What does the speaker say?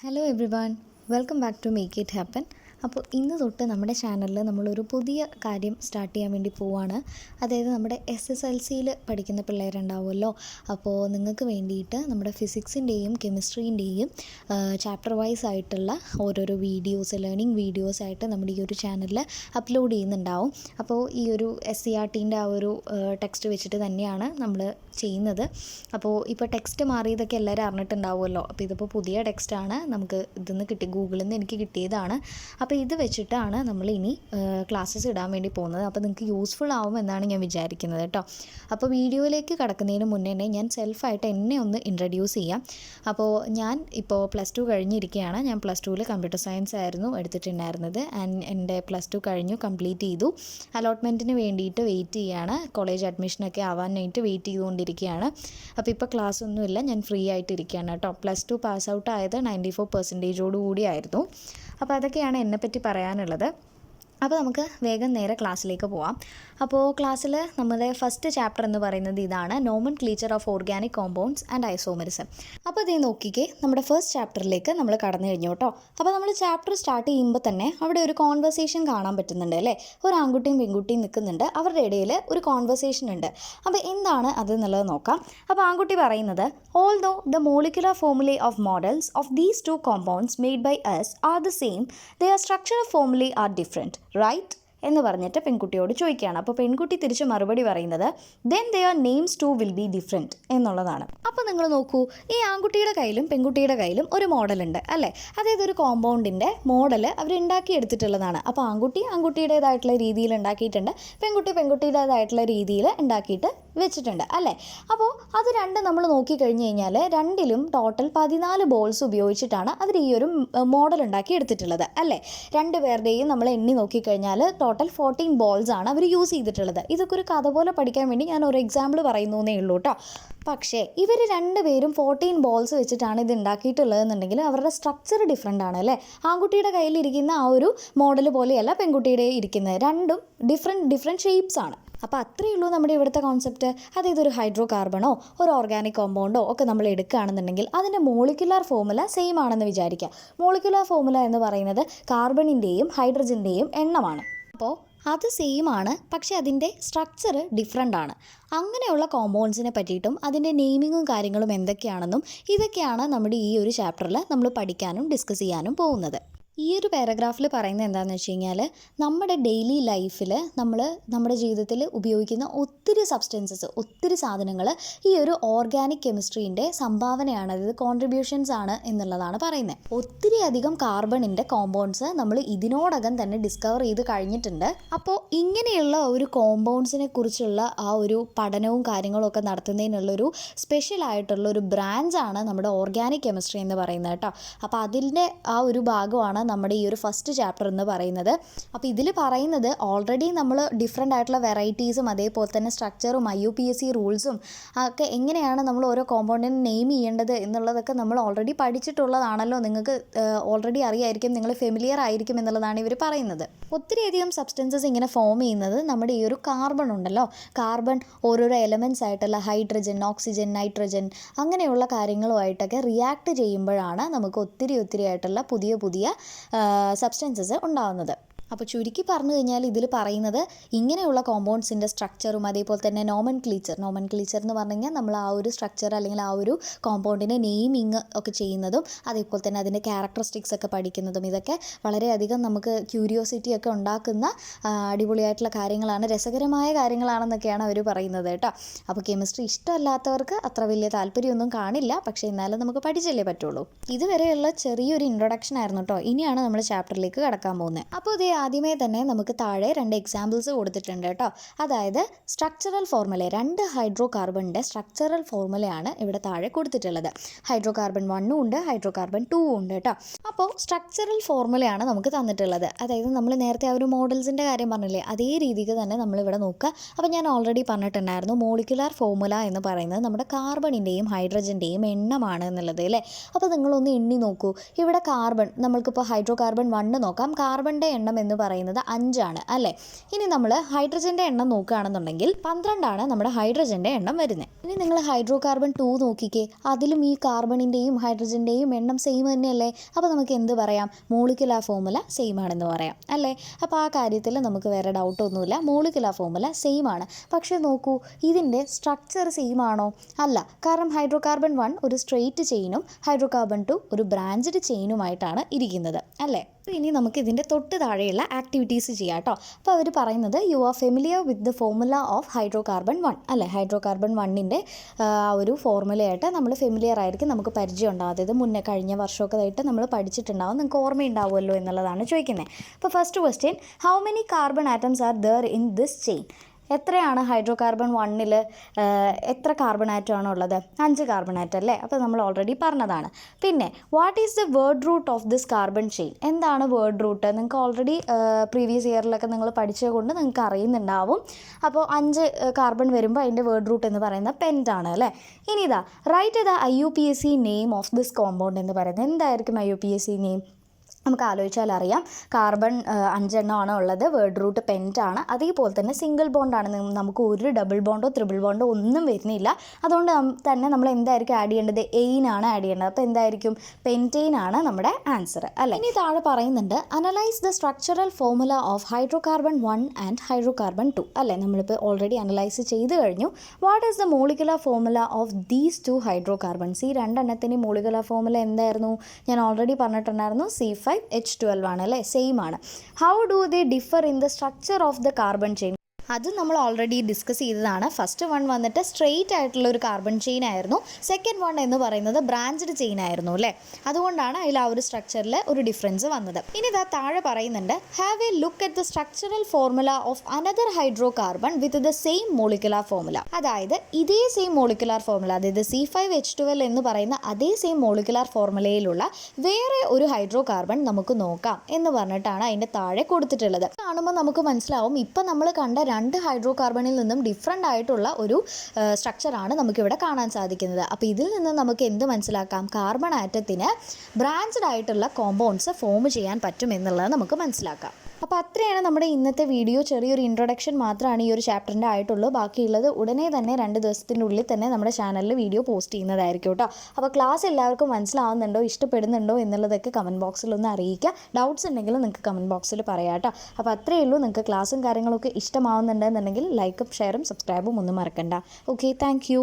Hello everyone, welcome back to make it happen. അപ്പോൾ ഇന്ന് തൊട്ട് നമ്മുടെ ചാനലിൽ നമ്മളൊരു പുതിയ കാര്യം സ്റ്റാർട്ട് ചെയ്യാൻ വേണ്ടി പോവാണ്. അതായത് നമ്മുടെ SSLCയിൽ പഠിക്കുന്ന പിള്ളേരുണ്ടാവുമല്ലോ, അപ്പോൾ നിങ്ങൾക്ക് വേണ്ടിയിട്ട് നമ്മുടെ ഫിസിക്സിൻ്റെയും കെമിസ്ട്രീൻ്റെയും ചാപ്റ്റർ വൈസ് ആയിട്ടുള്ള ഓരോരോ വീഡിയോസ്, ലേണിംഗ് വീഡിയോസായിട്ട് നമ്മുടെ ഈ ഒരു ചാനലിൽ അപ്ലോഡ് ചെയ്യുന്നുണ്ടാവും. അപ്പോൾ ഈ ഒരു SCERTൻ്റെ ആ ഒരു ടെക്സ്റ്റ് വെച്ചിട്ട് തന്നെയാണ് നമ്മൾ ചെയ്യുന്നത്. അപ്പോൾ ഇപ്പോൾ ടെക്സ്റ്റ് മാറിയതൊക്കെ എല്ലാവരും അറിഞ്ഞിട്ടുണ്ടാവുമല്ലോ. അപ്പോൾ ഇതിപ്പോൾ പുതിയ ടെക്സ്റ്റാണ്, നമുക്ക് ഇതിന്ന് ഗൂഗിളിൽ നിന്ന് എനിക്ക് കിട്ടിയതാണ്. അപ്പോൾ ഇത് വെച്ചിട്ടാണ് നമ്മൾ ഇനി ക്ലാസ്സസ് ഇടാൻ വേണ്ടി പോകുന്നത്. അപ്പോൾ നിങ്ങൾക്ക് യൂസ്ഫുൾ ആവും എന്നാണ് ഞാൻ വിചാരിക്കുന്നത് കേട്ടോ. അപ്പോൾ വീഡിയോയിലേക്ക് കടക്കുന്നതിന് മുന്നേ ഞാൻ സെൽഫായിട്ട് എന്നെ ഒന്ന് ഇൻട്രൊഡ്യൂസ് ചെയ്യാം. അപ്പോൾ ഞാൻ ഇപ്പോൾ +2 കഴിഞ്ഞിരിക്കുകയാണ്. ഞാൻ +2ൽ കമ്പ്യൂട്ടർ സയൻസ് ആയിരുന്നു എടുത്തിട്ടുണ്ടായിരുന്നത്. ആൻഡ് എൻ്റെ +2 കഴിഞ്ഞു, കംപ്ലീറ്റ് ചെയ്തു. അലോട്ട്മെൻറ്റിന് വേണ്ടിയിട്ട് വെയിറ്റ് ചെയ്യുകയാണ്. കോളേജ് അഡ്മിഷനൊക്കെ ആവാനായിട്ട് വെയിറ്റ് ചെയ്തുകൊണ്ടിരിക്കുകയാണ്. അപ്പോൾ ഇപ്പോൾ ക്ലാസ് ഒന്നുമില്ല, ഞാൻ ഫ്രീ ആയിട്ടിരിക്കുകയാണ് കേട്ടോ. +2 പാസ് ഔട്ട് ആയത് 94% കൂടിയായിരുന്നു. അപ്പോൾ അതൊക്കെയാണ് എന്നെപ്പറ്റി പറയാനുള്ളത്. അപ്പോൾ നമുക്ക് വേഗം നേരെ ക്ലാസ്സിലേക്ക് പോവാം. അപ്പോൾ ക്ലാസ്സിൽ നമ്മുടെ ഫസ്റ്റ് ചാപ്റ്റർ എന്ന് പറയുന്നത് ഇതാണ്, nomenclature of organic compounds and isomerism. അപ്പോൾ അതേ നോക്കിക്കേ, നമ്മുടെ ഫസ്റ്റ് ചാപ്റ്ററിലേക്ക് നമ്മൾ കടന്നു കഴിഞ്ഞു കേട്ടോ. അപ്പോൾ നമ്മൾ ചാപ്റ്റർ സ്റ്റാർട്ട് ചെയ്യുമ്പോൾ തന്നെ അവിടെ ഒരു കോൺവെർസേഷൻ കാണാൻ പറ്റുന്നുണ്ട് അല്ലേ. ഒരു ആൺകുട്ടിയും പെൺകുട്ടിയും നിൽക്കുന്നുണ്ട്, അവരുടെ ഇടയിൽ ഒരു കോൺവെർസേഷൻ ഉണ്ട്. അപ്പോൾ എന്താണ് അത് എന്നുള്ളത് നോക്കാം. അപ്പോൾ ആൺകുട്ടി പറയുന്നത്, although the molecular formulae of models of these two compounds made by us are the same, their structure formulae are different, right എന്ന് പറഞ്ഞിട്ട് പെൺകുട്ടിയോട് ചോദിക്കുകയാണ്. അപ്പോൾ പെൺകുട്ടി തിരിച്ച് മറുപടി പറയുന്നത്, then their names too will be different എന്നുള്ളതാണ്. അപ്പോൾ നിങ്ങൾ നോക്കൂ, ഈ ആൺകുട്ടിയുടെ കയ്യിലും പെൺകുട്ടിയുടെ കയ്യിലും ഒരു മോഡലുണ്ട് അല്ലേ. അതായത് ഒരു കോമ്പൗണ്ടിൻ്റെ മോഡൽ അവർ ഉണ്ടാക്കിയെടുത്തിട്ടുള്ളതാണ്. അപ്പോൾ ആൺകുട്ടി ആൺകുട്ടിയുടേതായിട്ടുള്ള രീതിയിൽ ഉണ്ടാക്കിയിട്ടുണ്ട്, പെൺകുട്ടി പെൺകുട്ടിയുടേതായിട്ടുള്ള രീതിയിൽ ഉണ്ടാക്കിയിട്ട് വെച്ചിട്ടുണ്ട് അല്ലേ. അപ്പോൾ അത് രണ്ടും നമ്മൾ നോക്കിക്കഴിഞ്ഞ് കഴിഞ്ഞാൽ രണ്ടിലും ടോട്ടൽ 14 ബോൾസ് ഉപയോഗിച്ചിട്ടാണ് അവർ ഈ ഒരു മോഡൽ ഉണ്ടാക്കി എടുത്തിട്ടുള്ളത് അല്ലേ. രണ്ട് പേരുടെയും നമ്മൾ എണ്ണി നോക്കിക്കഴിഞ്ഞാൽ ടോട്ടൽ 14 ബോൾസ് ആണ് അവർ യൂസ് ചെയ്തിട്ടുള്ളത്. ഇതൊക്കെ ഒരു കഥ പോലെ പഠിക്കാൻ വേണ്ടി ഞാൻ ഒരു എക്സാമ്പിൾ പറയുന്നേ ഉള്ളൂ കേട്ടോ. പക്ഷേ ഇവർ രണ്ടുപേരും 14 ബോൾസ് വെച്ചിട്ടാണ് ഇത് ഉണ്ടാക്കിയിട്ടുള്ളതെന്നുണ്ടെങ്കിൽ അവരുടെ സ്ട്രക്ചർ ഡിഫറെൻ്റ് ആണ് അല്ലേ. ആൺകുട്ടിയുടെ കയ്യിലിരിക്കുന്ന ആ ഒരു മോഡൽ പോലെയല്ല പെൺകുട്ടിയുടെ ഇരിക്കുന്നത്, രണ്ടും ഡിഫറെൻറ്റ് ഷേപ്സ് ആണ്. അപ്പോൾ അത്രയേ ഉള്ളൂ നമ്മുടെ ഇവിടുത്തെ കോൺസെപ്റ്റ്. അതായത് ഒരു ഹൈഡ്രോ കാർബണോ ഒരു ഓർഗാനിക് കോമ്പൗണ്ടോ ഒക്കെ നമ്മൾ എടുക്കുകയാണെന്നുണ്ടെങ്കിൽ അതിൻ്റെ മോളിക്കുലർ ഫോർമുല സെയിം ആണെന്ന് വിചാരിക്കുക. മോളിക്കുലർ ഫോർമുല എന്ന് പറയുന്നത് കാർബണിൻ്റെയും ഹൈഡ്രജൻ്റെയും എണ്ണമാണ്. അപ്പോൾ അത് സെയിം ആണ്, പക്ഷേ അതിൻ്റെ സ്ട്രക്ചർ ഡിഫറെൻ്റ് ആണ്. അങ്ങനെയുള്ള കോമ്പൗണ്ട്സിനെ പറ്റിയിട്ടും അതിൻ്റെ നെയിമിങ്ങും കാര്യങ്ങളും എന്തൊക്കെയാണെന്നും ഇതൊക്കെയാണ് നമ്മുടെ ഈ ഒരു ചാപ്റ്ററിൽ നമ്മൾ പഠിക്കാനും ഡിസ്കസ് ചെയ്യാനും പോകുന്നത്. ഈ ഒരു പാരഗ്രാഫിൽ പറയുന്നത് എന്താണെന്ന് വെച്ച് കഴിഞ്ഞാൽ, നമ്മുടെ ഡെയിലി ലൈഫിൽ നമ്മുടെ ജീവിതത്തിൽ ഉപയോഗിക്കുന്ന ഒത്തിരി സബ്സ്റ്റൻസസ്, ഒത്തിരി സാധനങ്ങൾ ഈ ഒരു ഓർഗാനിക് കെമിസ്ട്രീൻ്റെ സംഭാവനയാണ്, അതായത് കോൺട്രിബ്യൂഷൻസ് ആണ് എന്നുള്ളതാണ് പറയുന്നത്. ഒത്തിരി അധികം കാർബണിൻ്റെ കോമ്പൗണ്ട്സ് നമ്മൾ ഇതിനോടകം തന്നെ ഡിസ്കവർ ചെയ്ത് കഴിഞ്ഞിട്ടുണ്ട്. അപ്പോൾ ഇങ്ങനെയുള്ള ഒരു കോമ്പൗണ്ട്സിനെ കുറിച്ചുള്ള ആ ഒരു പഠനവും കാര്യങ്ങളും ഒക്കെ നടത്തുന്നതിനുള്ളൊരു സ്പെഷ്യലായിട്ടുള്ള ഒരു ബ്രാഞ്ചാണ് നമ്മുടെ ഓർഗാനിക് കെമിസ്ട്രി എന്ന് പറയുന്നത് കേട്ടോ. അപ്പോൾ അതിൻ്റെ ആ ഒരു ഭാഗമാണ് നമ്മുടെ ഈ ഒരു ഫസ്റ്റ് ചാപ്റ്റർ എന്ന് പറയുന്നത്. അപ്പോൾ ഇതിൽ പറയുന്നത് ഓൾറെഡി നമ്മൾ ഡിഫറെൻ്റ് ആയിട്ടുള്ള വെറൈറ്റീസും അതേപോലെ തന്നെ സ്ട്രക്ചറും IUPAC റൂൾസും ഒക്കെ എങ്ങനെയാണ് നമ്മൾ ഓരോ കോമ്പൗണ്ടിനെ നെയിം ചെയ്യേണ്ടത് എന്നുള്ളതൊക്കെ നമ്മൾ ഓൾറെഡി പഠിച്ചിട്ടുള്ളതാണല്ലോ. നിങ്ങൾക്ക് ഓൾറെഡി അറിയായിരിക്കും, നിങ്ങൾ ഫെമിലിയർ ആയിരിക്കും എന്നുള്ളതാണ് ഇവർ പറയുന്നത്. ഒത്തിരിയധികം സബ്സ്റ്റൻസസ് ഇങ്ങനെ ഫോം ചെയ്യുന്നത് നമ്മുടെ ഈ ഒരു കാർബൺ ഉണ്ടല്ലോ. കാർബൺ ഓരോരോ എലമെൻറ്റ്സ് ആയിട്ടുള്ള ഹൈഡ്രജൻ, ഓക്സിജൻ, നൈട്രജൻ അങ്ങനെയുള്ള കാര്യങ്ങളുമായിട്ടൊക്കെ റിയാക്ട് ചെയ്യുമ്പോഴാണ് നമുക്ക് ഒത്തിരി ആയിട്ടുള്ള പുതിയ സബ്സ്റ്റൻസസ് ഉണ്ടാകുന്നത്. അപ്പോൾ ചുരുക്കി പറഞ്ഞു കഴിഞ്ഞാൽ ഇതിൽ പറയുന്നത് ഇങ്ങനെയുള്ള കോമ്പൗണ്ട്സിൻ്റെ സ്ട്രക്ചറും അതേപോലെ തന്നെ നോമൻക്ലേച്ചർ എന്ന് പറഞ്ഞു കഴിഞ്ഞാൽ നമ്മൾ ആ ഒരു സ്ട്രക്ചർ അല്ലെങ്കിൽ ആ ഒരു കോമ്പൗണ്ടിൻ്റെ നെയിമിങ് ഒക്കെ ചെയ്യുന്നതും അതേപോലെ തന്നെ അതിൻ്റെ ക്യാരക്ടറിസ്റ്റിക്സ് ഒക്കെ പഠിക്കുന്നതും ഇതൊക്കെ വളരെയധികം നമുക്ക് ക്യൂരിയോസിറ്റി ഒക്കെ ഉണ്ടാക്കുന്ന അടിപൊളിയായിട്ടുള്ള കാര്യങ്ങളാണ്, രസകരമായ കാര്യങ്ങളാണെന്നൊക്കെയാണ് അവർ പറയുന്നത് കേട്ടോ. അപ്പോൾ കെമിസ്ട്രി ഇഷ്ടമല്ലാത്തവർക്ക് അത്ര വലിയ താല്പര്യമൊന്നും കാണില്ല, പക്ഷേ എന്നാലും നമുക്ക് പഠിച്ചല്ലേ പറ്റുള്ളൂ. ഇതുവരെയുള്ള ചെറിയൊരു ഇൻട്രൊഡക്ഷൻ ആയിരുന്നു കേട്ടോ. ഇനിയാണ് നമ്മൾ ചാപ്റ്ററിലേക്ക് കടക്കാൻ പോകുന്നത്. അപ്പോൾ ആദ്യമേ തന്നെ നമുക്ക് താഴെ 2 എക്സാമ്പിൾസ് കൊടുത്തിട്ടുണ്ട് കേട്ടോ. അതായത് സ്ട്രക്ചറൽ ഫോർമുല, 2 ഹൈഡ്രോ കാർബണിൻ്റെ സ്ട്രക്ചറൽ ഫോർമുലയാണ് ഇവിടെ താഴെ കൊടുത്തിട്ടുള്ളത്. ഹൈഡ്രോ കാർബൺ 1 ഉണ്ട്, ഹൈഡ്രോ കാർബൺ 2 ഉണ്ട് കേട്ടോ. അപ്പോൾ സ്ട്രക്ചറൽ ഫോർമുലയാണ് നമുക്ക് തന്നിട്ടുള്ളത്. അതായത് നമ്മൾ നേരത്തെ ആ ഒരു മോഡൽസിൻ്റെ കാര്യം പറഞ്ഞില്ലേ, അതേ രീതിക്ക് തന്നെ നമ്മളിവിടെ നോക്കുക. അപ്പോൾ ഞാൻ ഓൾറെഡി പറഞ്ഞിട്ടുണ്ടായിരുന്നു, മോളിക്കുലർ ഫോർമുല എന്ന് പറയുന്നത് നമ്മുടെ കാർബണിൻ്റെയും ഹൈഡ്രജൻ്റെയും എണ്ണമാണ് എന്നുള്ളത് അല്ലേ. അപ്പോൾ നിങ്ങളൊന്ന് എണ്ണി നോക്കൂ. ഇവിടെ കാർബൺ, നമ്മൾക്കിപ്പോൾ ഹൈഡ്രോ കാർബൺ 1 നോക്കാം. കാർബണിൻ്റെ എണ്ണം എന്ന് എന്ന് പറയുന്നത് 5 അല്ലേ. ഇനി നമ്മൾ ഹൈഡ്രജൻ്റെ എണ്ണം നോക്കുകയാണെന്നുണ്ടെങ്കിൽ 12 നമ്മുടെ ഹൈഡ്രജൻ്റെ എണ്ണം വരുന്നത്. ഇനി നിങ്ങൾ ഹൈഡ്രോ കാർബൺ 2 നോക്കിക്കേ, അതിലും ഈ കാർബണിൻ്റെയും ഹൈഡ്രജൻ്റെയും എണ്ണം സെയിം തന്നെയല്ലേ. അപ്പോൾ നമുക്ക് എന്ത് പറയാം, മോളിക്കുലാർ ഫോർമുല സെയിം ആണെന്ന് പറയാം അല്ലേ. അപ്പോൾ ആ കാര്യത്തിൽ നമുക്ക് വേറെ ഡൗട്ടൊന്നുമില്ല, മോളിക്കുലാർ ഫോർമുല സെയിം ആണ്. പക്ഷേ നോക്കൂ, ഇതിൻ്റെ സ്ട്രക്ചർ സെയിം ആണോ? അല്ല. കാരണം ഹൈഡ്രോ കാർബൺ 1 ഒരു സ്ട്രെയിറ്റ് ചെയിനും ഹൈഡ്രോ കാർബൺ 2 ഒരു ബ്രാഞ്ചഡ് ചെയിനുമായിട്ടാണ് ഇരിക്കുന്നത് അല്ലേ. ഇനി നമുക്ക് ഇതിൻ്റെ തൊട്ട് താഴെയുള്ള ആക്ടിവിറ്റീസ് ചെയ്യാം കേട്ടോ. അപ്പോൾ അവർ പറയുന്നത് you are familiar with the formula of hydro carbon 1 അല്ലേ. ഹൈഡ്രോ കാർബൺ 1ൻ്റെ ഒരു ഫോർമുലയായിട്ട് നമ്മൾ ഫെമിലിയർ ആയിരിക്കും, നമുക്ക് പരിചയം ഉണ്ടാവും. അതായത് മുന്നേ കഴിഞ്ഞ വർഷമൊക്കെ ആയിട്ട് നമ്മൾ പഠിച്ചിട്ടുണ്ടാവും, നിങ്ങൾക്ക് ഓർമ്മയുണ്ടാവുമല്ലോ എന്നുള്ളതാണ് ചോദിക്കുന്നത്. അപ്പോൾ first question, how many carbon atoms are there in this chain? എത്രയാണ് ഹൈഡ്രോ കാർബൺ 1ൽ എത്ര കാർബൺ ആറ്റം ആണുള്ളത്? 5 കാർബൺ ആറ്റം അല്ലേ. അപ്പോൾ നമ്മൾ ഓൾറെഡി പറഞ്ഞതാണ്. പിന്നെ what is the word root of this carbon chain? എന്താണ് വേർഡ് റൂട്ട്? നിങ്ങൾക്ക് ഓൾറെഡി പ്രീവിയസ് ഇയറിലൊക്കെ നിങ്ങൾ പഠിച്ചത് കൊണ്ട് നിങ്ങൾക്ക് അറിയുന്നുണ്ടാവും. അപ്പോൾ 5 കാർബൺ വരുമ്പോൾ അതിൻ്റെ വേർഡ് റൂട്ട് എന്ന് പറയുന്നത് പെൻറ്റാണ് അല്ലേ. ഇനി ഇതാ, write the IUPAC name of this compound എന്ന് പറയുന്നത്. എന്തായിരിക്കും IUPAC നെയിം? നമുക്ക് ആലോചിച്ചാൽ അറിയാം. കാർബൺ 5 എണ്ണമാണ് ഉള്ളത്, വേർഡ് റൂട്ട് പെൻറ്റാണ്. അതേപോലെ തന്നെ സിംഗിൾ ബോണ്ടാണ്, നമുക്ക് ഒരു ഡബിൾ ബോണ്ടോ ത്രിബിൾ ബോണ്ടോ ഒന്നും വരുന്നില്ല. അതുകൊണ്ട് തന്നെ നമ്മൾ എന്തായിരിക്കും ആഡ് ചെയ്യേണ്ടത്? എയിനാണ് ആഡ് ചെയ്യേണ്ടത്. അപ്പോൾ എന്തായിരിക്കും? പെൻറ്റെയിൻ ആണ് നമ്മുടെ ആൻസർ അല്ലേ. ഇനി താഴെ പറയുന്നുണ്ട്, analyse the structural formula of hydro carbon 1 and hydro carbon 2 അല്ലേ. നമ്മളിപ്പോൾ ഓൾറെഡി അനലൈസ് ചെയ്ത് കഴിഞ്ഞു. What is the molecular formula of these 2 hydro carbons? ഈ രണ്ടെണ്ണത്തിൻ്റെ മോളിക്കുലർ ഫോർമുല എന്തായിരുന്നു? ഞാൻ ഓൾറെഡി പറഞ്ഞിട്ടുണ്ടായിരുന്നു, C5H12 ആണ് അല്ലേ, സെയിം ആണ്. How do they differ in the structure of the carbon chain? അത് നമ്മൾ ഓൾറെഡി ഡിസ്കസ് ചെയ്തതാണ്. ഫസ്റ്റ് വൺ വന്നിട്ട് സ്ട്രെയിറ്റ് ആയിട്ടുള്ള ഒരു കാർബൺ ചെയിൻ ആയിരുന്നു. സെക്കൻഡ് വൺ എന്ന് പറയുന്നത് ബ്രാഞ്ചഡ് ചെയിൻ ആയിരുന്നു അല്ലേ. അതുകൊണ്ടാണ് അതിൽ ആ ഒരു സ്ട്രക്ചറിൽ ഒരു ഡിഫറൻസ് വന്നത്. ഇനി ഇതാ താഴെ പറയുന്നുണ്ട്, have A look at the structural formula of another hydro carbon with the same molecular formula. അതായത് ഇതേ സെയിം മോളിക്കുലാർ ഫോർമുല, അതായത് C5H12 എന്ന് പറയുന്ന അതേ സെയിം മോളിക്കുലാർ ഫോർമുലയിലുള്ള വേറെ ഒരു ഹൈഡ്രോ കാർബൺ നമുക്ക് നോക്കാം എന്ന് പറഞ്ഞിട്ടാണ് അതിൻ്റെ താഴെ കൊടുത്തിട്ടുള്ളത്. കാണുമ്പോൾ നമുക്ക് മനസ്സിലാവും, ഇപ്പം നമ്മൾ കണ്ട 2 ഹൈഡ്രോ കാർബണിൽ നിന്നും ഡിഫറെൻ്റ് ആയിട്ടുള്ള ഒരു സ്ട്രക്ചറാണ് നമുക്കിവിടെ കാണാൻ സാധിക്കുന്നത്. അപ്പോൾ ഇതിൽ നിന്ന് നമുക്ക് എന്ത് മനസ്സിലാക്കാം? കാർബൺ ആറ്റത്തിന് ബ്രാഞ്ചഡ് ആയിട്ടുള്ള കോമ്പൗണ്ട്സ് ഫോം ചെയ്യാൻ പറ്റും എന്നുള്ളത് നമുക്ക് മനസ്സിലാക്കാം. അപ്പോൾ അത്രയാണ് നമ്മുടെ ഇന്നത്തെ വീഡിയോ. ചെറിയൊരു ഇൻട്രൊഡക്ഷൻ മാത്രമാണ് ഈ ഒരു ചാപ്റ്ററിൻ്റെ ആയിട്ടുള്ളൂ. ബാക്കിയുള്ളത് ഉടനെ തന്നെ 2 ദിവസത്തിൻ്റെ ഉള്ളിൽ തന്നെ നമ്മുടെ ചാനലിൽ വീഡിയോ പോസ്റ്റ് ചെയ്യുന്നതായിരിക്കും കേട്ടോ. അപ്പോൾ ക്ലാസ് എല്ലാവർക്കും മനസ്സിലാവുന്നുണ്ടോ, ഇഷ്ടപ്പെടുന്നുണ്ടോ എന്നുള്ളതൊക്കെ കമൻറ്റ് ബോക്സിലൊന്ന് അറിയിക്കുക. ഡൗട്ട്സ് ഉണ്ടെങ്കിൽ നിങ്ങൾക്ക് കമൻറ്റ് ബോക്സിൽ പറയാം കേട്ടോ. അപ്പോൾ അത്രയേ ഉള്ളൂ. നിങ്ങൾക്ക് ക്ലാസ്സും കാര്യങ്ങളൊക്കെ ഇഷ്ടമാവുന്നുണ്ടെന്നുണ്ടെങ്കിൽ ലൈക്കും ഷെയറും സബ്സ്ക്രൈബും ഒന്നും മറക്കണ്ട. Okay, thank you.